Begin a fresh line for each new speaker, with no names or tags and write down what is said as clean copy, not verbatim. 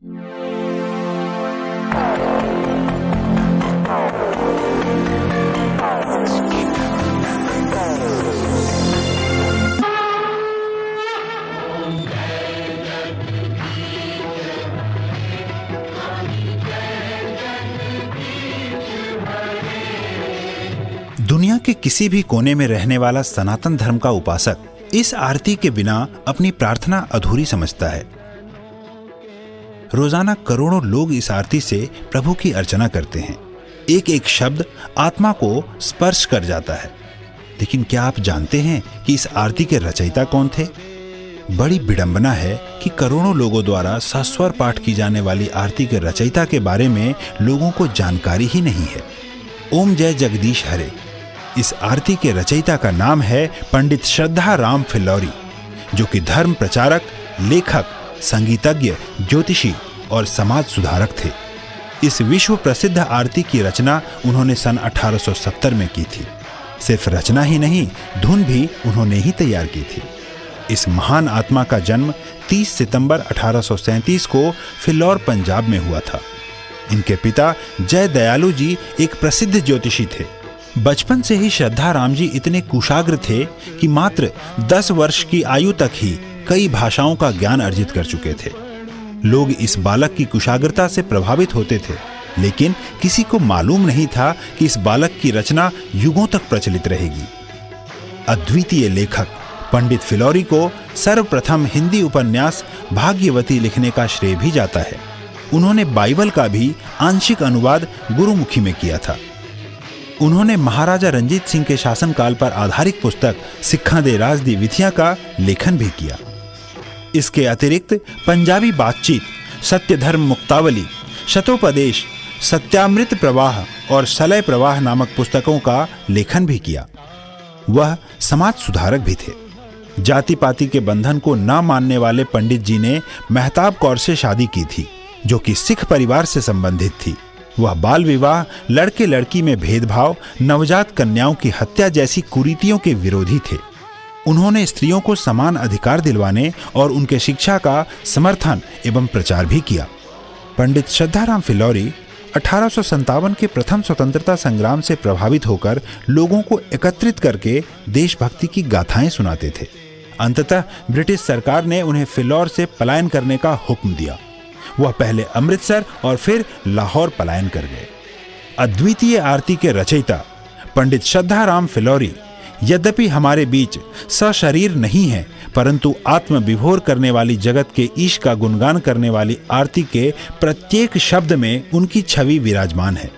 दुनिया के किसी भी कोने में रहने वाला सनातन धर्म का उपासक इस आरती के बिना अपनी प्रार्थना अधूरी समझता है। रोजाना करोड़ों लोग इस आरती से प्रभु की अर्चना करते हैं। एक एक शब्द आत्मा को स्पर्श कर जाता है। लेकिन क्या आप जानते हैं कि इस आरती के रचयिता कौन थे? बड़ी विडंबना है कि करोड़ों लोगों द्वारा सस्वर पाठ की जाने वाली आरती के रचयिता के बारे में लोगों को जानकारी ही नहीं है। ओम जय जगदीश हरे। इस आरती के रचयिता का नाम है पंडित श्रद्धा राम फिल्लौरी, जो कि धर्म प्रचारक, लेखक, संगीतज्ञ, ज्योतिषी और समाज सुधारक थे। इस विश्व प्रसिद्ध आरती की रचना उन्होंने सन 1870 में की थी। सिर्फ रचना ही नहीं, धुन भी उन्होंने ही तैयार की थी। इस महान आत्मा का जन्म 30 सितंबर 1837 को फिल्लौर, पंजाब में हुआ था। इनके पिता जय दयालु जी एक प्रसिद्ध ज्योतिषी थे। बचपन से ही श्रद्धा राम जी इतने कुशाग्र थे कि मात्र 10 वर्ष की आयु तक ही कई भाषाओं का ज्ञान अर्जित कर चुके थे। लोग इस बालक की कुशाग्रता से प्रभावित होते थे, लेकिन किसी को मालूम नहीं था कि इस बालक की रचना युगों तक प्रचलित रहेगी। अद्वितीय लेखक पंडित फिल्लौरी को सर्वप्रथम हिंदी उपन्यास भाग्यवती लिखने का श्रेय भी जाता है। उन्होंने बाइबल का भी आंशिक अनुवाद गुरुमुखी में किया था। उन्होंने महाराजा रंजीत सिंह के शासनकाल पर आधारित पुस्तक सिक्खां दे राज दी विधियां का लेखन भी किया। इसके अतिरिक्त पंजाबी बातचीत, सत्य धर्म मुक्तावली, शतोपदेश, सत्यामृत प्रवाह और सलय प्रवाह नामक पुस्तकों का लेखन भी किया। वह समाज सुधारक भी थे। जाति पाति के बंधन को न मानने वाले पंडित जी ने मेहताब कौर से शादी की थी, जो कि सिख परिवार से संबंधित थी। वह बाल विवाह, लड़के लड़की में भेदभाव, नवजात कन्याओं की हत्या जैसी कुरीतियों के विरोधी थे। उन्होंने स्त्रियों को समान अधिकार दिलवाने और उनके शिक्षा का समर्थन एवं प्रचार भी किया। पंडित श्रद्धाराम फिल्लौरी 1857 के प्रथम स्वतंत्रता संग्राम से प्रभावित होकर लोगों को एकत्रित करके देशभक्ति की गाथाएं सुनाते थे। अंततः ब्रिटिश सरकार ने उन्हें फिल्लौर से पलायन करने का हुक्म दिया। वह पहले अमृतसर और फिर लाहौर पलायन कर गए। अद्वितीय आरती के रचयिता पंडित श्रद्धा राम फिल्लौरी यद्यपि हमारे बीच सशरीर नहीं है, परंतु आत्म विभोर करने वाली जगत के ईश का गुणगान करने वाली आरती के प्रत्येक शब्द में उनकी छवि विराजमान है।